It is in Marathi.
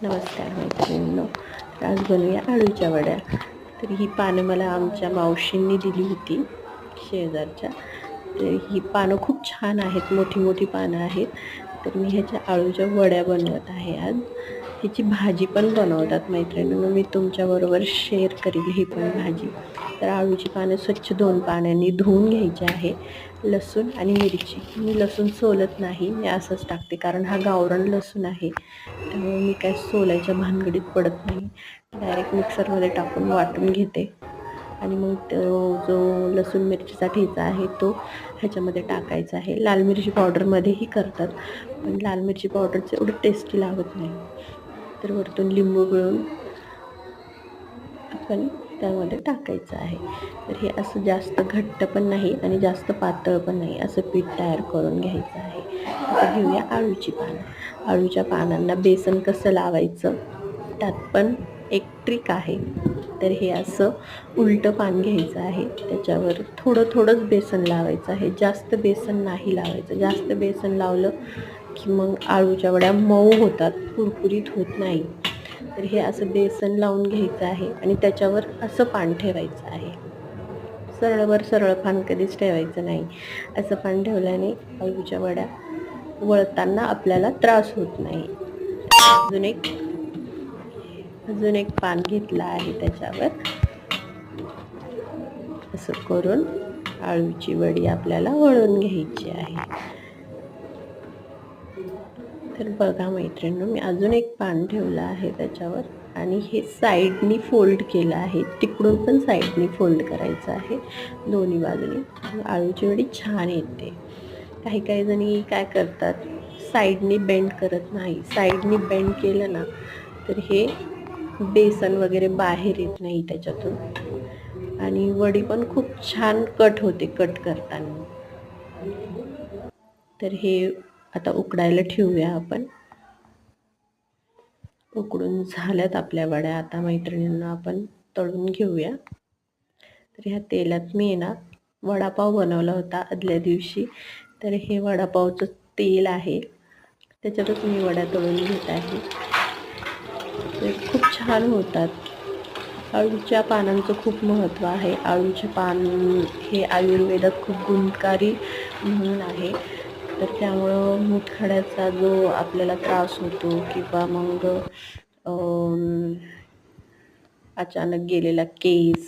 नमस्कार मैत्रिणींनो, आज बनवूया आळूच्या वड्या. तर ही पानं मला आमच्या मावशींनी दिली होती शेजारच्या. तर ही पानं खूप छान आहेत, मोठी मोठी पानं आहेत. तर मी ह्याच्या आळूच्या वड्या बनवत आहे आज. ह्याची भाजी पण बनवतात मैत्रिणींनो, मी तुमच्याबरोबर शेअर करील ही पण भाजी. तर आळूची पानं स्वच्छ 2 पाण्याने धुवून घ्यायची आहे. लसूण आणि मिरची, मी लसूण सोलत नाही, मी असंच टाकते कारण हा गावरान लसूण आहे. त्यामुळे मी काय सोलायच्या भानगडीत पडत नाही, डायरेक्ट मिक्सरमध्ये टाकून वाटून घेते. आणि मग तो जो लसूण मिरचीचा ठेचा आहे तो ह्याच्यामध्ये टाकायचा आहे. लाल मिरची पावडरमध्येही करतात, पण लाल मिरची पावडरचं एवढं टेस्टी लागत नाही. तर वरतून लिंबू पिळून आपण त्यामध्ये टाकायचं आहे. तर हे असं जास्त घट्ट पण नाही आणि जास्त पातळ पण नाही, असं पीठ तयार करून घ्यायचं आहे. आता घेऊया आळूची पानं. आळूच्या पानांना बेसन कसं लावायचं त्यात पण एक ट्रिक आहे. तर हे असं उलटं पान घ्यायचं आहे, त्याच्यावर थोडं थोडंच बेसन लावायचं आहे, जास्त बेसन नाही लावायचं. जास्त बेसन लावलं की मग आळूच्या वड्या मऊ होतात, कुरकुरीत होत नाही. तर हे असं बेसन लावून घ्यायचं आहे आणि त्याच्यावर असं पान ठेवायचं आहे. सरळ पान कधीच ठेवायचं नाही. असं पान ठेवल्याने आळूच्या वड्या वळताना आपल्याला त्रास होत नाही. अजून एक पान घेतलं आहे, त्याच्यावर असं करून आळूची वडी आपल्याला वळून घ्यायची आहे. तर बघा मैत्रिणींनो, मी अजून एक पान ठेवलं आहे त्याच्यावर आणि हे साईडनी फोल्ड केलं आहे. तिकडून पण साईडनी फोल्ड करायचं आहे दोन्ही बाजूनी. आळूची वडी छान येते. काही जणी काय करतात, साईडनी बेंड करत नाही. साईडनी बेंड केलं ना तर हे बेसन वगैरे बाहेर येत नाही त्याच्यातून आणि वडी पण खूप छान कट होते कट करताना. तर हे आता उकडायला ठेवूया आपण. उकडून झाल्यात आपल्या वड्या. आता मैत्रिणींना आपण तळून घेऊया. तर ह्या तेलात मी ना वडापाव बनवला होता आदल्या दिवशी. तर हे वडापावचं तेल आहे, त्याच्यातच मी वड्या तळून घेत आहे. ते खूप छान होतात. आळूच्या पानांचं खूप महत्त्व आहे. आळूचे पान हे आयुर्वेदात खूप गुणकारी म्हणून आहे. तर त्यामुळं मूतखड्याचा जो आपल्याला त्रास होतो किंवा मग अचानक गेलेला केस